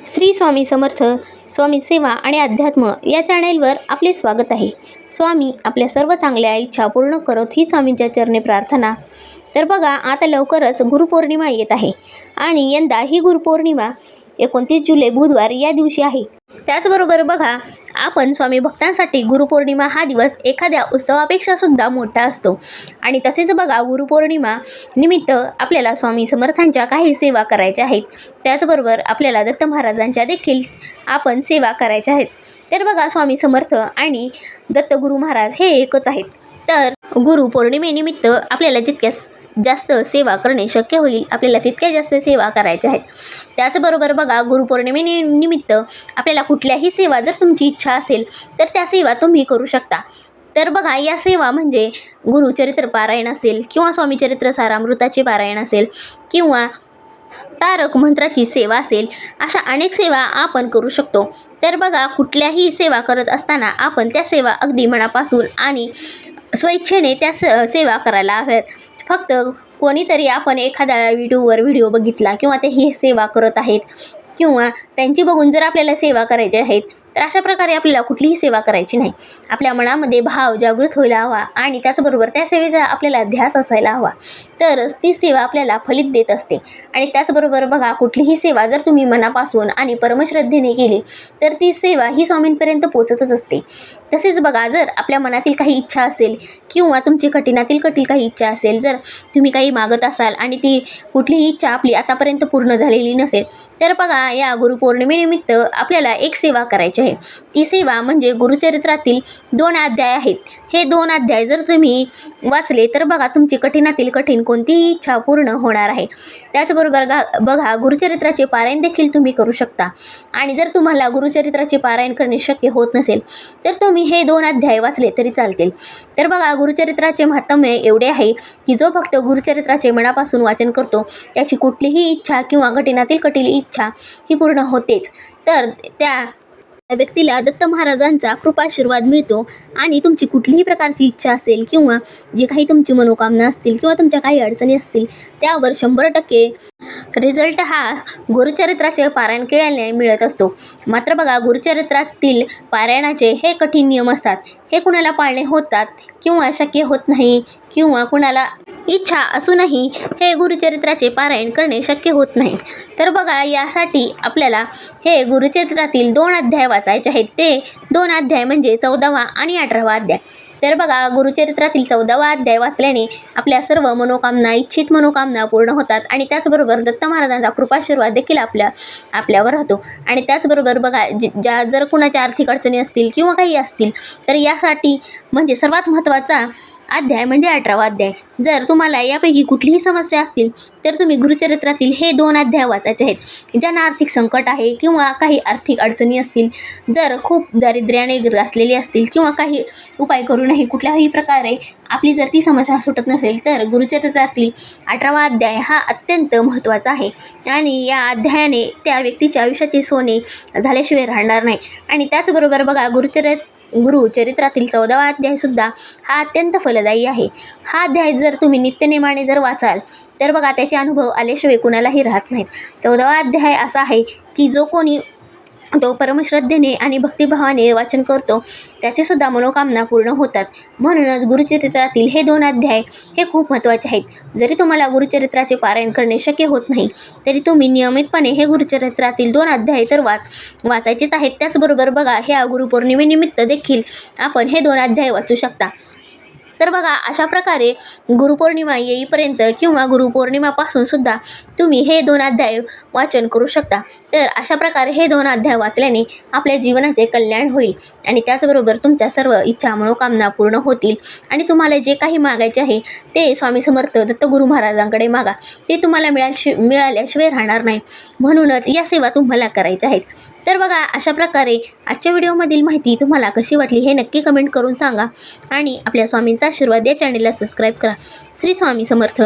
श्री स्वामी समर्थ. स्वामी सेवा आणि अध्यात्म या चॅनेलवर आपले स्वागत आहे. स्वामी आपल्या सर्व चांगल्या इच्छा पूर्ण करत ही स्वामींच्या चरणी प्रार्थना. तर बघा, आता लवकरच गुरुपौर्णिमा येत आहे आणि यंदा ही गुरुपौर्णिमा 29 जुलै बुधवार या दिवशी आहे. त्याचबरोबर बघा, आपण स्वामी भक्तांसाठी गुरुपौर्णिमा हा दिवस एखाद्या उत्सवापेक्षा सुद्धा मोठा असतो. आणि तसेच बघा, गुरुपौर्णिमा निमित्त आपल्याला स्वामी समर्थांच्या काही सेवा करायच्या आहेत. त्याचबरोबर आपल्याला दत्त महाराजांच्या देखील आपण सेवा करायच्या आहेत. तर बघा, स्वामी समर्थ आणि दत्तगुरू महाराज हे एकच आहेत. तर गुरुपौर्णिमेनिमित्त आपल्याला जितक्या जास्त सेवा करणे शक्य होईल, आपल्याला तितक्या जास्त सेवा करायच्या आहेत. त्याचबरोबर बघा, गुरुपौर्णिमेनिमित्त आपल्याला कुठल्याही सेवा जर तुमची इच्छा असेल तर त्या सेवा तुम्ही करू शकता. तर बघा, या सेवा म्हणजे गुरुचरित्र पारायण असेल किंवा स्वामीचरित्र सारामृताचे पारायण असेल किंवा तारक मंत्राची सेवा असेल, अशा अनेक सेवा आपण करू शकतो. तर बघा, कुठल्याही सेवा करत असताना आपण त्या सेवा अगदी मनापासून आणि स्वेच्छेने त्या सेवा करायला हव्यात. फक्त कोणीतरी आपण एखाद्या व्हिडिओ बघितला किंवा ते ही सेवा करत आहेत किंवा त्यांची बघून जर आपल्याला सेवा करायची आहेत, तर अशा प्रकारे आपल्याला कुठलीही सेवा करायची नाही. आपल्या मनामध्ये भाव जागृत व्हायला हवा आणि त्याचबरोबर त्या सेवेचा आपल्याला ध्यास असायला हवा, तरच ती सेवा आपल्याला फलित देत असते. आणि त्याचबरोबर बघा, कुठलीही सेवा जर तुम्ही मनापासून आणि परमश्रद्धेने केली तर ती सेवा ही स्वामींपर्यंत पोचतच असते. तसेच बघा, जर आपल्या मनातील काही इच्छा असेल किंवा तुमची कठीणातील काही इच्छा असेल, जर तुम्ही काही मागत असाल आणि ती कुठलीही इच्छा आपली आतापर्यंत पूर्ण झालेली नसेल, तर बघा, या गुरुपौर्णिमेनिमित्त आपल्याला एक सेवा करायची आहे. ती सेवा म्हणजे गुरुचरित्रातील 2 अध्याय आहेत. हे 2 अध्याय जर तुम्ही वाचले तर बघा, तुमची कठीणातील कठीण कोणतीही इच्छा पूर्ण होणार आहे. त्याचबरोबर बघा, गुरुचरित्राचे पारायण देखील तुम्ही करू शकता. आणि जर तुम्हाला गुरुचरित्राचे पारायण करणे शक्य होत नसेल तर तुम्ही हे 2 अध्याय वाचले तरी चालतील. तर बघा, गुरुचरित्राचे महात्म्य एवढे आहे की जो भक्त गुरुचरित्राचे मनापासून वाचन करतो त्याची कुठलीही इच्छा किंवा कठीणातील कठीण इच्छा ही पूर्ण होतेच. तर त्या व्यक्तीला दत्त महाराजांचा कृपाशीर्वाद मिळतो आणि तुमची कुठलीही प्रकारची इच्छा असेल किंवा जी काही तुमची मनोकामना असतील किंवा तुमच्या काही अडचणी असतील, त्यावर 100% रिझल्ट हा गुरुचरित्राचे पारायण केल्याने मिळत असतो. मात्र बघा, गुरुचरित्रातील पारायणाचे हे कठीण नियम असतात. हे कुणाला पाळणे होतात किंवा शक्य होत नाही किंवा कुणाला इच्छा असूनही हे गुरुचरित्राचे पारायण करणे शक्य होत नाही. तर बघा, यासाठी आपल्याला हे गुरुचरित्रातील 2 अध्याय वाचायचे आहेत. ते 2 अध्याय म्हणजे 14वा आणि 18वा अध्याय. तर बघा, गुरुचरित्रातील 14वा अध्याय वाचल्याने आपल्या सर्व मनोकामना, इच्छित मनोकामना पूर्ण होतात आणि त्याचबरोबर दत्त महाराजांचा कृपाशीर्वाद देखील आपल्यावर राहतो. आणि त्याचबरोबर बघा, ज्या जर कुणाच्या आर्थिक अडचणी असतील किंवा काही असतील, तर यासाठी म्हणजे सर्वात महत्त्वाचा अध्याय म्हणजे 18वा अध्याय. जर तुम्हाला यापैकी कुठलीही समस्या असतील तर तुम्ही गुरुचरित्रातील हे 2 अध्याय वाचायचे आहेत. ज्यांना आर्थिक संकट आहे किंवा काही आर्थिक अडचणी असतील, जर खूप दारिद्र्याने ग्रासलेली असतील किंवा काही उपाय करूनही कुठल्याही प्रकारे आपली जर ती समस्या सुटत नसेल, तर गुरुचरित्रातील 18वा अध्याय हा अत्यंत महत्त्वाचा आहे. आणि या अध्यायाने त्या व्यक्तीच्या आयुष्याचे सोने झाल्याशिवाय राहणार नाही. आणि त्याचबरोबर बघा, गुरुचरित्रातील 14वा अध्यायसुद्धा हा अत्यंत फलदायी आहे. हा अध्याय जर तुम्ही नित्यनेमाने जर वाचाल तर बघा, त्याचे अनुभव आल्याशिवाय कुणालाही राहत नाहीत. 14वा अध्याय असा आहे की जो कोणी तो परमश्रद्धेने आणि भक्तिभावाने वाचन करतो त्याचेसुद्धा मनोकामना पूर्ण होतात. म्हणूनच गुरुचरित्रातील हे 2 अध्याय हे खूप महत्त्वाचे आहेत. जरी तुम्हाला गुरुचरित्राचे पारायण करणे शक्य होत नाही तरी तुम्ही नियमितपणे हे गुरुचरित्रातील 2 अध्याय तर वाचायचेच आहेत. त्याचबरोबर बघा, ह्या गुरुपौर्णिमेनिमित्त देखील आपण हे 2 अध्याय वाचू शकता. तर बघा, अशा प्रकारे गुरुपौर्णिमा येईपर्यंत किंवा गुरुपौर्णिमापासून सुद्धा तुम्ही हे 2 अध्याय वाचन करू शकता. तर अशा प्रकारे हे 2 अध्याय वाचल्याने आपल्या जीवनाचे कल्याण होईल आणि त्याचबरोबर तुमच्या सर्व इच्छा मनोकामना पूर्ण होतील आणि तुम्हाला जे काही मागायचे आहे ते स्वामी समर्थ दत्तगुरू महाराजांकडे मागा. ते तुम्हाला मिळाल्याशिवाय राहणार नाही. म्हणूनच या सेवा तुम्हाला करायच्या आहेत. तर बघा, अशा प्रकारे आजच्या व्हिडिओमधील माहिती तुम्हाला कशी वाटली हे नक्की कमेंट करून सांगा आणि आपल्या स्वामींचा आशीर्वाद या चॅनेलला सबस्क्राईब करा. श्री स्वामी समर्थ.